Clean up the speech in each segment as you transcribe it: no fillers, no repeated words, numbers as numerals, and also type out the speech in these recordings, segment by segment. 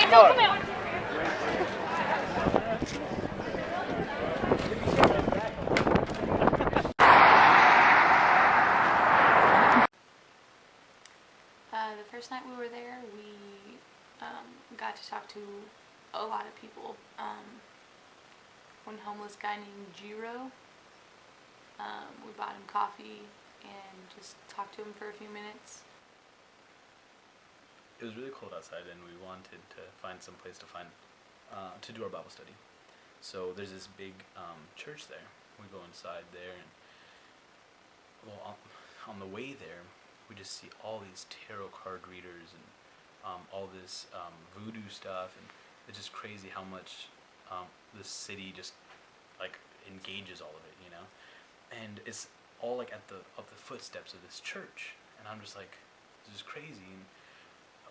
The first night we were there, we got to talk to a lot of people. One homeless guy named Jiro. We bought him coffee and just talked to him for a few minutes. It was really cold outside, and we wanted to find some place to do our Bible study. So there's this big church there. We go inside there, and on the way there, we just see all these tarot card readers and all this voodoo stuff, and it's just crazy how much this city just like engages all of it, you know. And it's all like at the footsteps of this church, and I'm just like, this is crazy. And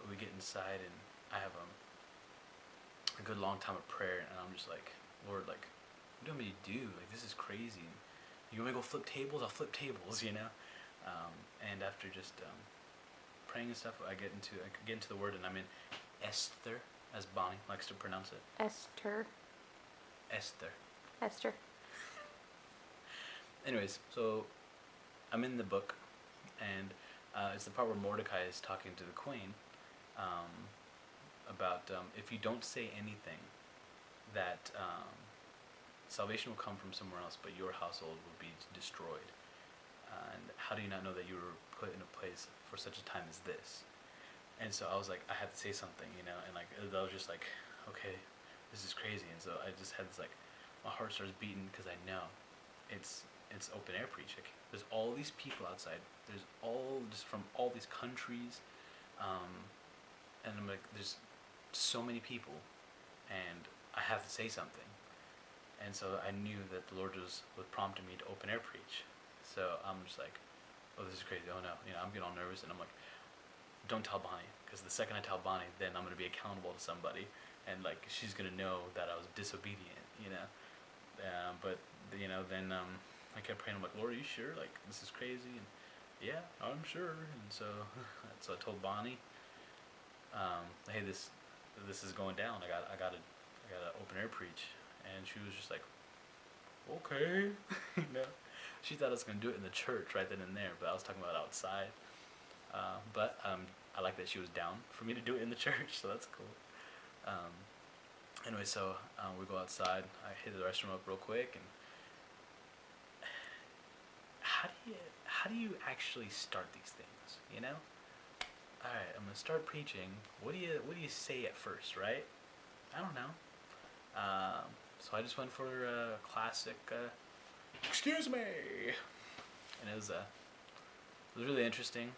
we get inside, and I have a good long time of prayer, and I'm just like, Lord, like, what do you want me to do? Like, this is crazy. And you want me to go flip tables? I'll flip tables, you know. And after just praying and stuff, I get into the word, and I'm in Esther, as Bonnie likes to pronounce it. Esther. Anyways, so I'm in the book, and it's the part where Mordecai is talking to the queen about if you don't say anything, that salvation will come from somewhere else, but your household will be destroyed. And how do you not know that you were put in a place for such a time as this? And so I was like, I had to say something, you know, and like I was just like, okay, this is crazy. And so I just had this, like, my heart starts beating because I know it's open air preaching. There's all these people outside. There's all just from all these countries, and I'm like, there's so many people, and I have to say something. And so I knew that the Lord was prompting me to open air preach. So I'm just like, oh, this is crazy. Oh no, you know, I'm getting all nervous, and I'm like, don't tell Bonnie, because the second I tell Bonnie, then I'm gonna be accountable to somebody, and like she's gonna know that I was disobedient, you know. But you know, then I kept praying. I'm like, Lord, are you sure? Like, this is crazy. And yeah, I'm sure. And so I told Bonnie, hey, this is going down. I gotta open air preach. And she was just like, okay. You know, she thought I was gonna do it in the church right then and there, but I was talking about outside. But I like that she was down for me to do it in the church, so that's cool. Anyway, so we go outside. I hit the restroom up real quick, and how do you actually start these things? You know? All right, I'm gonna start preaching. What do you say at first, right? I don't know. So I just went for a classic. Excuse me. And it was really interesting.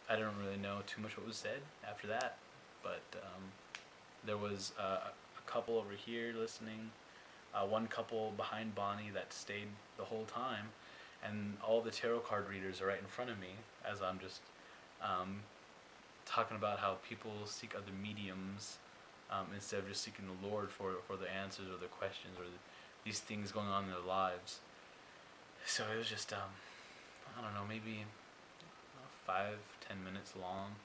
I didn't really know too much what was said after that, but there was a couple over here listening, one couple behind Bonnie that stayed the whole time, and all the tarot card readers are right in front of me as I'm just talking about how people seek other mediums instead of just seeking the Lord for the answers or the questions or these things going on in their lives. So it was just, I don't know, maybe 5-10 minutes long.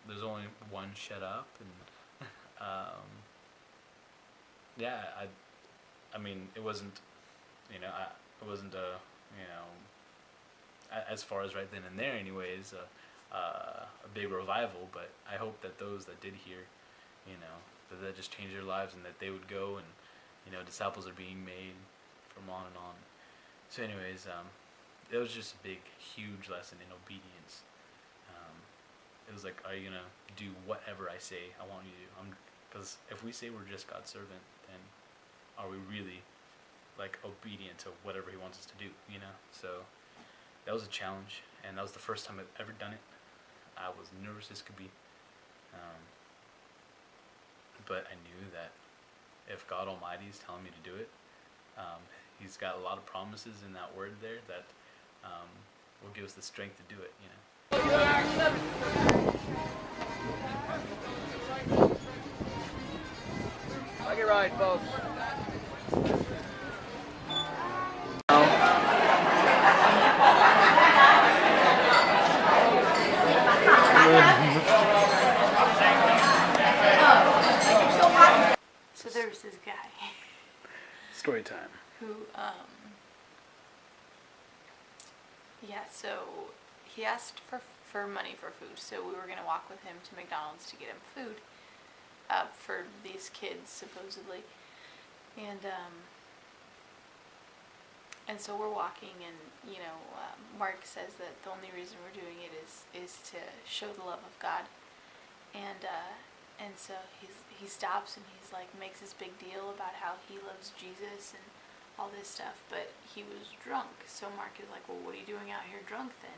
There's only one shut up, and yeah, I mean, it wasn't, you know, it wasn't as far as right then and there, anyways, a big revival. But I hope that those that did hear, you know, that just changed their lives, and that they would go, and you know, disciples are being made from on and on. So, anyways, it was just a big, huge lesson in obedience. It was like, are you gonna do whatever I say I want you to do? Because if we say we're just God's servant, then are we really like obedient to whatever He wants us to do? You know. So that was a challenge, and that was the first time I've ever done it. I was nervous as could be, but I knew that if God Almighty is telling me to do it, He's got a lot of promises in that word there that will give us the strength to do it. You know. Make it right, folks. was this guy Story time. who, yeah, so he asked for money for food, so we were going to walk with him to McDonald's to get him food for these kids, supposedly. And so we're walking, and Mark says that the only reason we're doing it is to show the love of God, and so he stops and he's like makes this big deal about how he loves Jesus and all this stuff, but he was drunk. So Mark is like, well, what are you doing out here drunk then?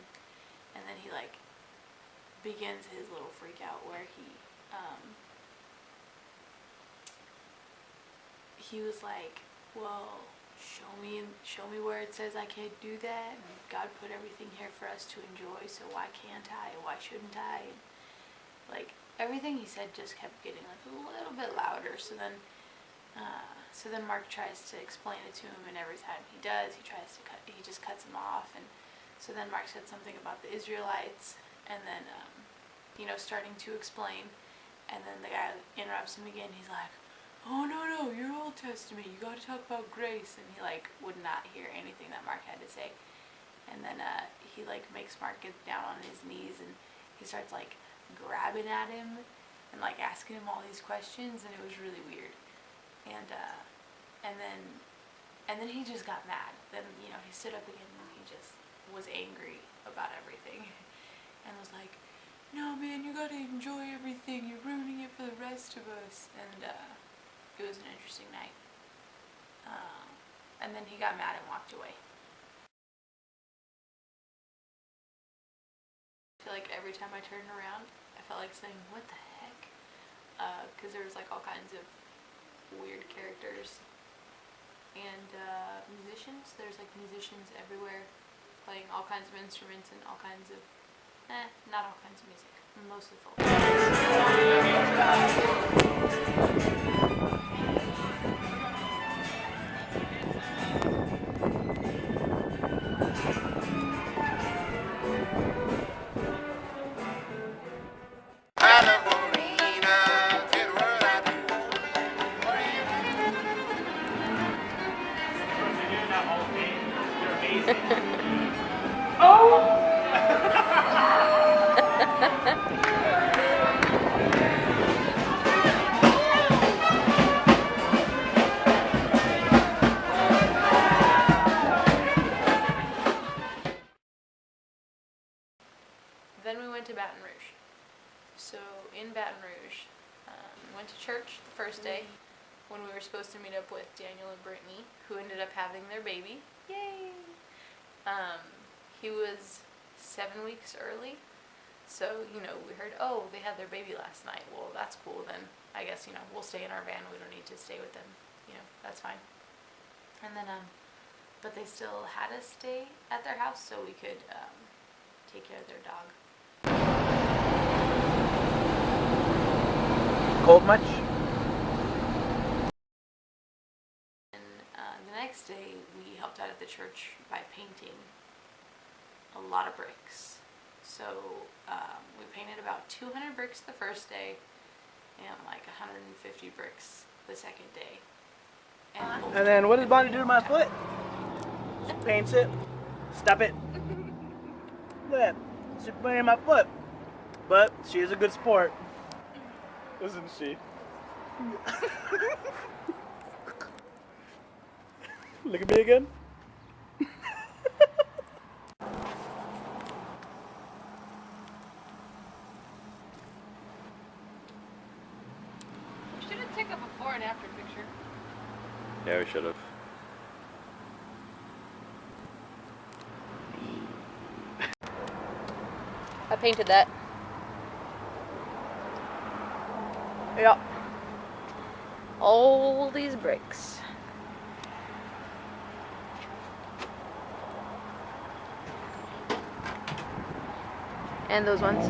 And then he like begins his little freak out where he was like, well, show me where it says I can't do that, and God put everything here for us to enjoy, so why can't I? Why shouldn't I? And, like, everything he said just kept getting like a little bit louder. So then Mark tries to explain it to him, and every time he does, he just cuts him off. And so then Mark said something about the Israelites, and then starting to explain, and then the guy interrupts him again. He's like, oh no, you're Old Testament, you gotta talk about grace. And he like would not hear anything that Mark had to say. And then he like makes Mark get down on his knees, and he starts like grabbing at him and like asking him all these questions, and it was really weird. And then he just got mad. Then he stood up again, and he just was angry about everything and was like, no man, you gotta enjoy everything, you're ruining it for the rest of us. And it was an interesting night. And then he got mad and walked away. I feel like every time I turned around, I felt like saying, what the heck? Because there was like all kinds of weird characters and musicians. There's like musicians everywhere playing all kinds of instruments and all kinds of, not all kinds of music, mostly folk. Then we went to Baton Rouge. So in Baton Rouge, we went to church the first day when we were supposed to meet up with Daniel and Brittany, who ended up having their baby. Yay! He was 7 weeks early. So, we heard, oh, they had their baby last night. Well, that's cool. Then I guess, we'll stay in our van. We don't need to stay with them. That's fine. And then, but they still had us stay at their house so we could take care of their dog. Cold much? And the next day, we helped out at the church by painting a lot of bricks. So we painted about 200 bricks the first day and like 150 bricks the second day. And then what does Bonnie do to my foot? She paints it. Stop it. Look at that. She's playing my foot. But she is a good sport. Isn't she? Look at me again. We should have taken a before and after picture. Yeah, we should have. I painted that. Yeah. All these bricks. And those ones.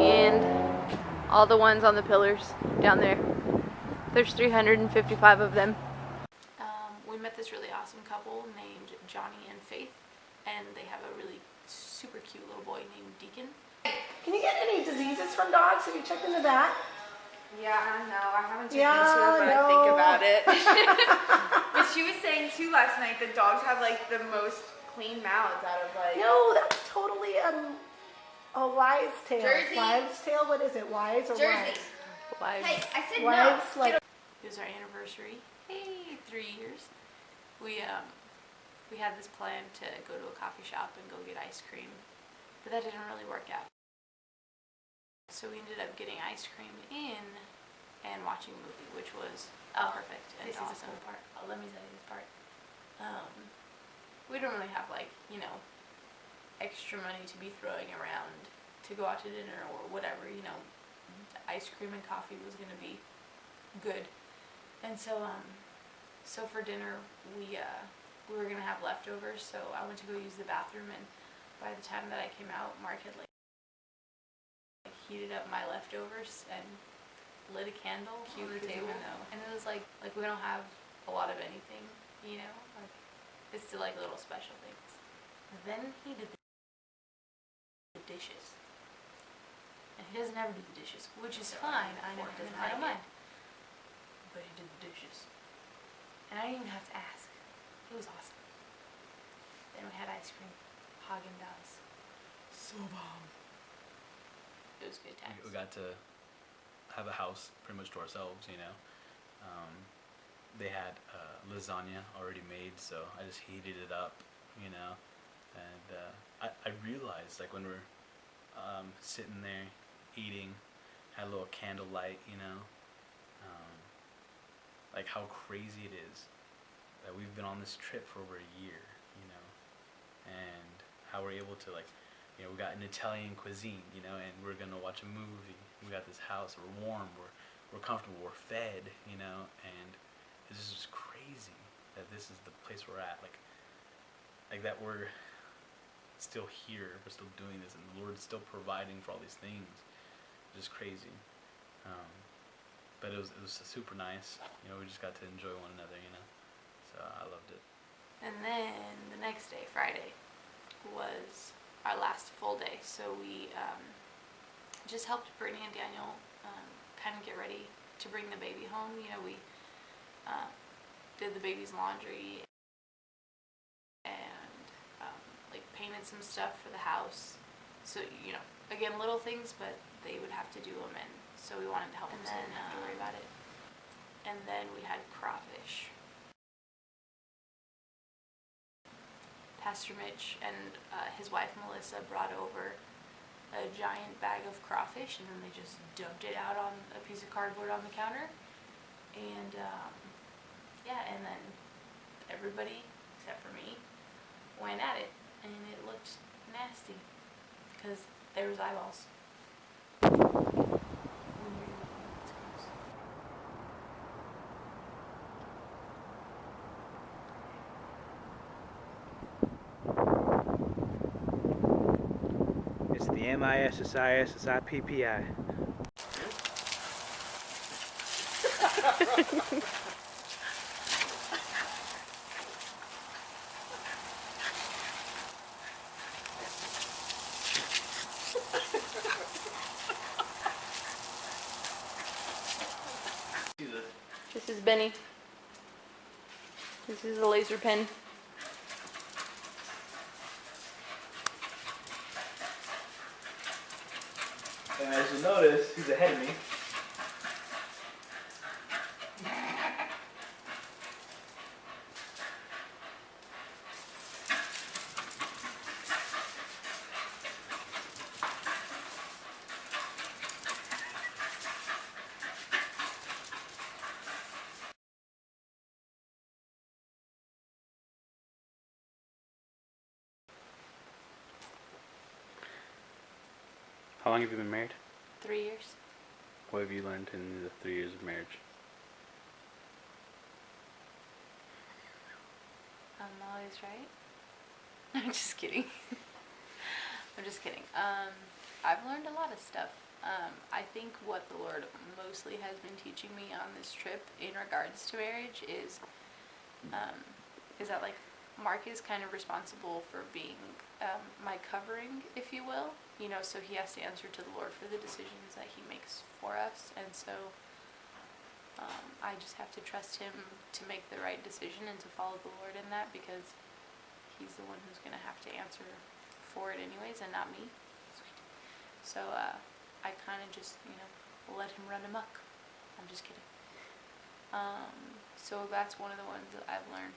And all the ones on the pillars down there. There's 355 of them. We met this really awesome couple named Johnny and Faith, and they have a really super cute little boy named Deacon. Can you get any diseases from dogs? Have you checked into that? Yeah, I know. I haven't taken Yeah, to it, but no. I think about it. But she was saying too last night that dogs have like the most clean mouths out of like. No, that's totally a wise tale. Jersey. Wives' tale? What is it? Wise or Jersey. wise? Hey, I said Wives, no. like. It was our anniversary. Hey, 3 years. We had this plan to go to a coffee shop and go get ice cream, but that didn't really work out. So we ended up getting ice cream in and watching a movie, which was perfect and This awesome. is the cool part. Oh, let me tell you this part. We don't really have extra money to be throwing around to go out to dinner or whatever. Ice cream and coffee was gonna be good, and so for dinner we were gonna have leftovers. So I went to go use the bathroom, and by the time that I came out, Mark had heated up my leftovers and lit a candle on the table, and it was like we don't have a lot of anything, it's still like little special things. Then he did the dishes, and he doesn't ever do the dishes, which is fine. I know he doesn't. I don't mind, but he did the dishes, and I didn't even have to ask. It was awesome. Then we had ice cream, Haagen-Dazs, so bomb. It was good times. We got to have a house pretty much to ourselves, They had lasagna already made, so I just heated it up, and I realized, like, when we're sitting there eating, had a little candlelight, like how crazy it is that we've been on this trip for over a year, and how we're able to, like, we got an Italian cuisine, and we're gonna watch a movie. We got this house. We're warm. We're comfortable. We're fed, and it's just crazy that this is the place we're at. Like that we're still here. We're still doing this, and the Lord's still providing for all these things. Just crazy. But it was super nice. We just got to enjoy one another. So I loved it. And then the next day, Friday, was our last full day. So we just helped Brittany and Daniel kind of get ready to bring the baby home. We did the baby's laundry and painted some stuff for the house. So again, little things, but they would have to do them, and so we wanted to help them so they didn't have to worry about it. And then we had crawfish. Pastor Mitch and his wife Melissa brought over a giant bag of crawfish, and then they just dumped it out on a piece of cardboard on the counter. And and then everybody except for me went at it, and it looked nasty because there was eyeballs. It's the MISSISSIPPI. This is Benny. This is a laser pen. And as you notice, he's ahead of me. How long have you been married? 3 years. What have you learned in the 3 years of marriage? I'm always right. I'm just kidding. I'm just kidding. I've learned a lot of stuff. I think what the Lord mostly has been teaching me on this trip in regards to marriage is that, like, Mark is kind of responsible for being my covering, if you will. so he has to answer to the Lord for the decisions that he makes for us. And so I just have to trust him to make the right decision and to follow the Lord in that, because he's the one who's going to have to answer for it anyways, and not me. So I kind of just, let him run amok. I'm just kidding. So that's one of the ones that I've learned.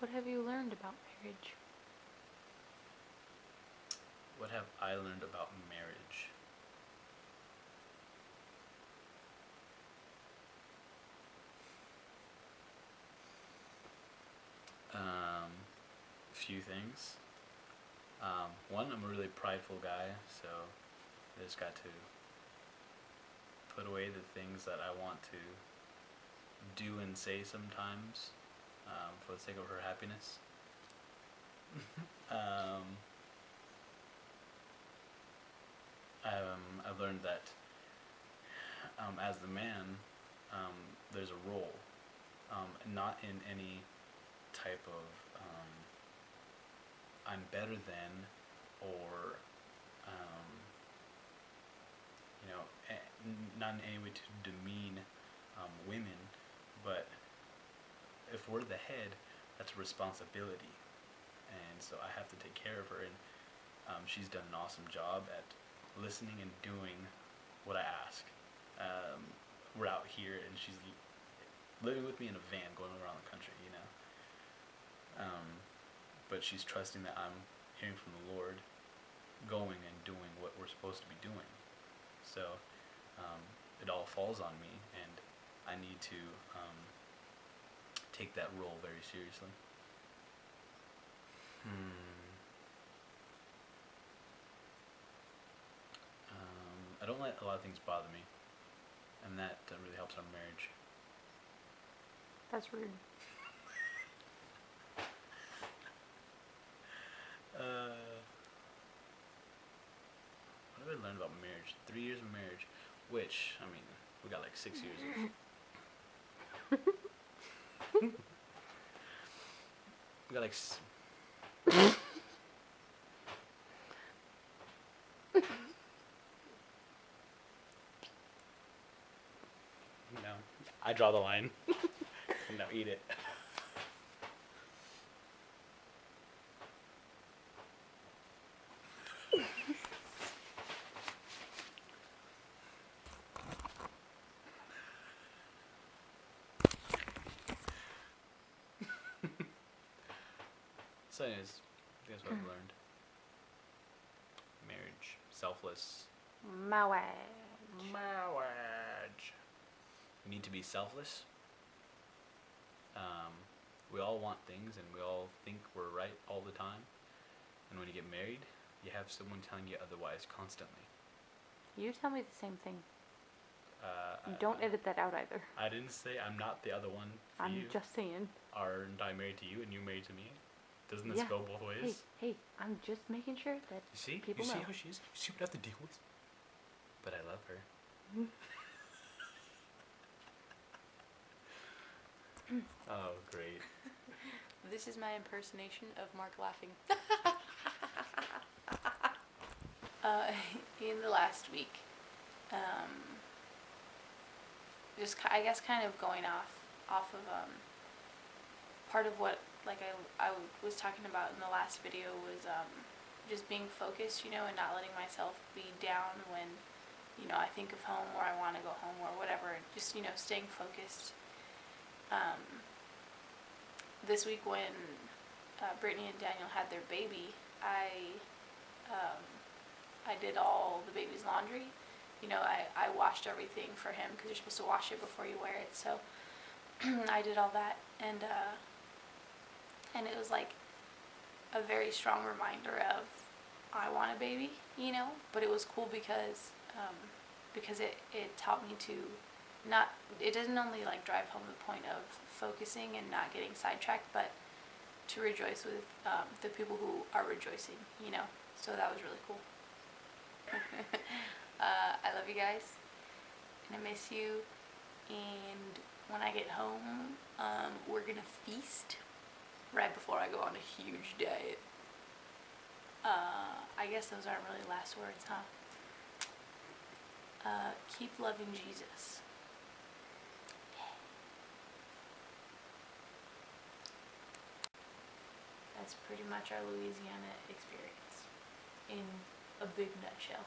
What have you learned about marriage? What have I learned about marriage? Few things. One, I'm a really prideful guy, so I just got to put away the things that I want to do and say sometimes for the sake of her happiness. I've learned that as the man, there's a role, not in any type of I'm better than, or not in any way to demean women, but if we're the head, that's a responsibility, and so I have to take care of her, and she's done an awesome job at listening and doing what I ask. We're out here, and she's living with me in a van going around the country, but she's trusting that I'm hearing from the Lord, going and doing what we're supposed to be doing. So it all falls on me, and I need to take that role very seriously. I don't let a lot of things bother me, and that really helps our marriage. That's rude. What have I learned about marriage? 3 years of marriage, which, we got like 6 years of... we got like... No, I draw the line. No, eat it. So anyways, guess what I've learned? Marriage. Selfless. Marriage. We need to be selfless. We all want things, and we all think we're right all the time. And when you get married, you have someone telling you otherwise constantly. You tell me the same thing. Don't edit that out either. I didn't say I'm not the other one for I'm you. just saying. Aren't I married to you and you married to me? Doesn't this go both ways? Hey, I'm just making sure that You see? people You know. see how she is? You see what I have to deal with? But I love her. Oh, great. This is my impersonation of Mark laughing. In the last week, just I guess kind of going off of part of what I was talking about in the last video was just being focused, and not letting myself be down when I think of home, or I want to go home, or whatever. Just staying focused. This week when Brittany and Daniel had their baby, I did all the baby's laundry. I washed everything for him, because you're supposed to wash it before you wear it. So I did all that, and it was like a very strong reminder of I want a baby, but it was cool because it taught me to it doesn't only drive home the point of focusing and not getting sidetracked, but to rejoice with the people who are rejoicing, so that was really cool. I love you guys, and I miss you, and when I get home, we're gonna feast right before I go on a huge diet. I guess those aren't really last words, huh? Keep loving Jesus. That's pretty much our Louisiana experience in a big nutshell.